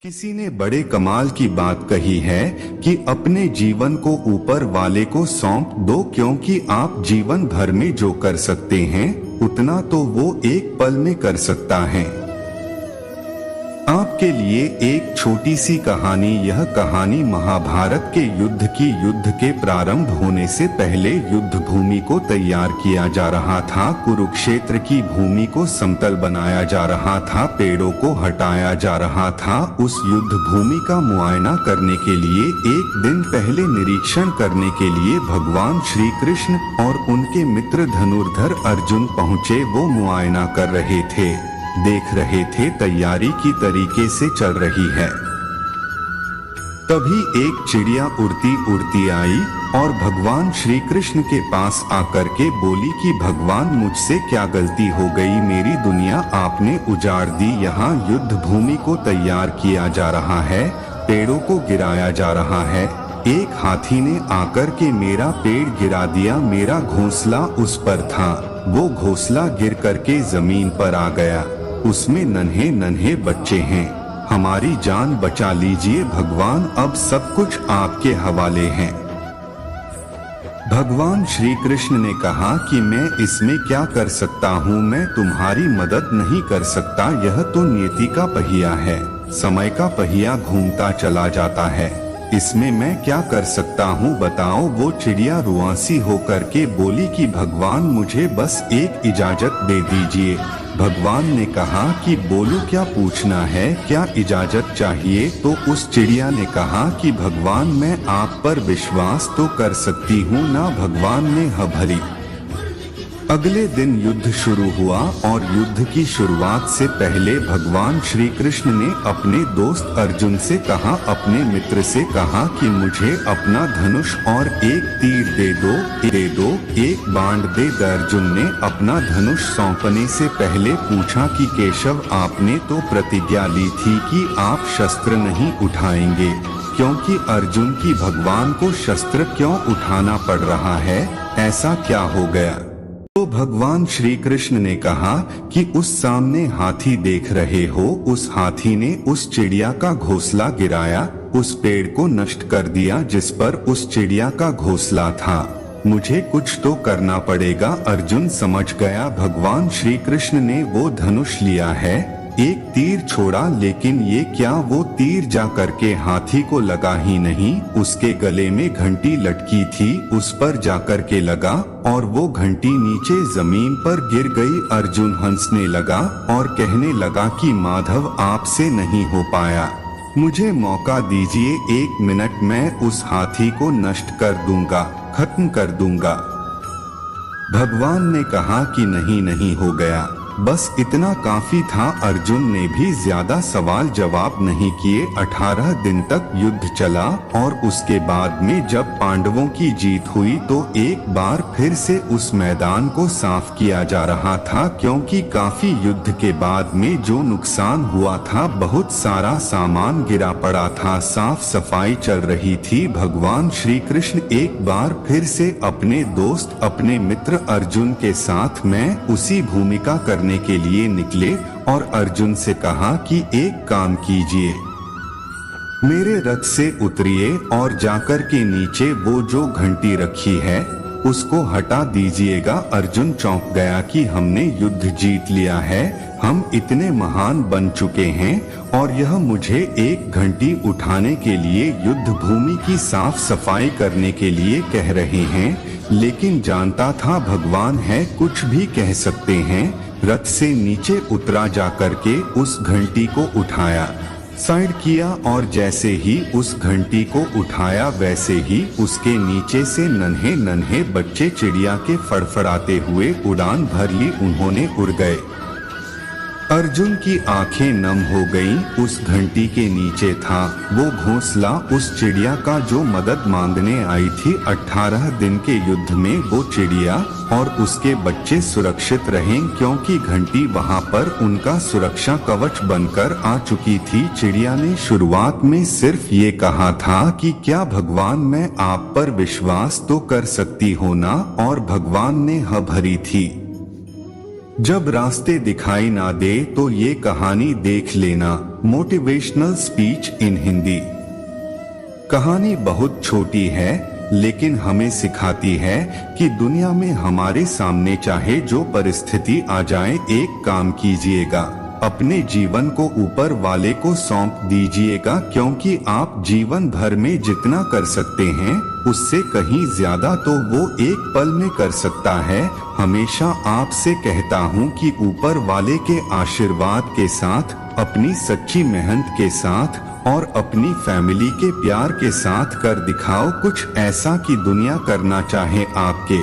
किसी ने बड़े कमाल की बात कही है कि अपने जीवन को ऊपर वाले को सौंप दो, क्योंकि आप जीवन भर में जो कर सकते हैं उतना तो वो एक पल में कर सकता है। आपके लिए एक छोटी सी कहानी। यह कहानी महाभारत के युद्ध के प्रारंभ होने से पहले युद्ध भूमि को तैयार किया जा रहा था। कुरुक्षेत्र की भूमि को समतल बनाया जा रहा था, पेड़ों को हटाया जा रहा था। उस युद्ध भूमि का मुआयना करने के लिए एक दिन पहले निरीक्षण करने के लिए भगवान श्री कृष्ण और उनके मित्र धनुर्धर अर्जुन पहुँचे। वो मुआयना कर रहे थे, देख रहे थे तैयारी की तरीके से चल रही है। तभी एक चिड़िया उड़ती उड़ती आई और भगवान श्री कृष्ण के पास आकर के बोली कि भगवान, मुझसे क्या गलती हो गई? मेरी दुनिया आपने उजाड़ दी। यहाँ युद्ध भूमि को तैयार किया जा रहा है, पेड़ों को गिराया जा रहा है। एक हाथी ने आकर के मेरा पेड़ गिरा दिया। मेरा घोंसला उस पर था, वो घोंसला गिर करके जमीन पर आ गया। उसमें नन्हे नन्हे बच्चे हैं। हमारी जान बचा लीजिए भगवान, अब सब कुछ आपके हवाले है। भगवान श्री कृष्ण ने कहा कि मैं इसमें क्या कर सकता हूँ, मैं तुम्हारी मदद नहीं कर सकता। यह तो नियति का पहिया है, समय का पहिया घूमता चला जाता है, इसमें मैं क्या कर सकता हूँ बताओ? वो चिड़िया रुआंसी होकर के बोली कि भगवान, मुझे बस एक इजाजत दे दीजिए। भगवान ने कहा कि बोलो, क्या पूछना है, क्या इजाजत चाहिए? तो उस चिड़िया ने कहा कि भगवान, मैं आप पर विश्वास तो कर सकती हूँ ना? भगवान ने हाँ भरी। अगले दिन युद्ध शुरू हुआ और युद्ध की शुरुआत से पहले भगवान श्री कृष्ण ने अपने दोस्त अर्जुन से कहा, अपने मित्र से कहा कि मुझे अपना धनुष और एक तीर दे दो, एक बाण दे दो। अर्जुन ने अपना धनुष सौंपने से पहले पूछा कि केशव, आपने तो प्रतिज्ञा ली थी कि आप शस्त्र नहीं उठाएंगे, क्योंकि अर्जुन की भगवान को शस्त्र क्यों उठाना पड़ रहा है? ऐसा क्या हो गया? तो भगवान श्री कृष्ण ने कहा कि उस सामने हाथी देख रहे हो, उस हाथी ने उस चिड़िया का घोंसला गिराया, उस पेड़ को नष्ट कर दिया जिस पर उस चिड़िया का घोंसला था। मुझे कुछ तो करना पड़ेगा। अर्जुन समझ गया भगवान श्री कृष्ण ने वो धनुष लिया है, एक तीर छोड़ा, लेकिन ये क्या, वो तीर जा करके हाथी को लगा ही नहीं। उसके गले में घंटी लटकी थी, उस पर जाकर के लगा और वो घंटी नीचे जमीन पर गिर गई। अर्जुन हंसने लगा और कहने लगा कि माधव, आपसे नहीं हो पाया, मुझे मौका दीजिए, 1 मिनट, मैं उस हाथी को नष्ट कर दूंगा, खत्म कर दूंगा। भगवान ने कहा कि नहीं हो गया, बस इतना काफी था। अर्जुन ने भी ज्यादा सवाल जवाब नहीं किए। 18 दिन तक युद्ध चला और उसके बाद में जब पांडवों की जीत हुई तो एक बार फिर से उस मैदान को साफ किया जा रहा था, क्योंकि काफी युद्ध के बाद में जो नुकसान हुआ था, बहुत सारा सामान गिरा पड़ा था, साफ सफाई चल रही थी। भगवान श्री कृष्ण एक बार फिर से अपने दोस्त, अपने मित्र अर्जुन के साथ में उसी भूमिका करने के लिए निकले और अर्जुन से कहा कि एक काम कीजिए, मेरे रथ से उतरिए और जाकर के नीचे वो जो घंटी रखी है उसको हटा दीजिएगा। अर्जुन चौंक गया कि हमने युद्ध जीत लिया है, हम इतने महान बन चुके हैं और यह मुझे एक घंटी उठाने के लिए, युद्ध भूमि की साफ सफाई करने के लिए कह रहे हैं। लेकिन जानता था भगवान है, कुछ भी कह सकते हैं। रथ से नीचे उतरा, जाकर के उस घंटी को उठाया, साइड किया और जैसे ही उस घंटी को उठाया वैसे ही उसके नीचे से नन्हे नन्हे बच्चे चिड़िया के फड़फड़ाते हुए उड़ान भर ली, उन्होंने उड़ गए। अर्जुन की आंखें नम हो गईं। उस घंटी के नीचे था वो घोंसला उस चिड़िया का जो मदद मांगने आई थी। 18 दिन के युद्ध में वो चिड़िया और उसके बच्चे सुरक्षित रहे, क्योंकि घंटी वहां पर उनका सुरक्षा कवच बनकर आ चुकी थी। चिड़िया ने शुरुआत में सिर्फ ये कहा था कि क्या भगवान, मैं आप पर विश्वास तो कर सकती हो ना? और भगवान ने हाँ भरी थी। जब रास्ते दिखाई ना दे तो ये कहानी देख लेना। Motivational speech in Hindi. कहानी बहुत छोटी है लेकिन हमें सिखाती है कि दुनिया में हमारे सामने चाहे जो परिस्थिति आ जाए, एक काम कीजिएगा, अपने जीवन को ऊपर वाले को सौंप दीजिएगा, क्योंकि आप जीवन भर में जितना कर सकते हैं उससे कहीं ज्यादा तो वो एक पल में कर सकता है। हमेशा आपसे कहता हूँ कि ऊपर वाले के आशीर्वाद के साथ, अपनी सच्ची मेहनत के साथ और अपनी फैमिली के प्यार के साथ कर दिखाओ कुछ ऐसा कि दुनिया करना चाहे आपके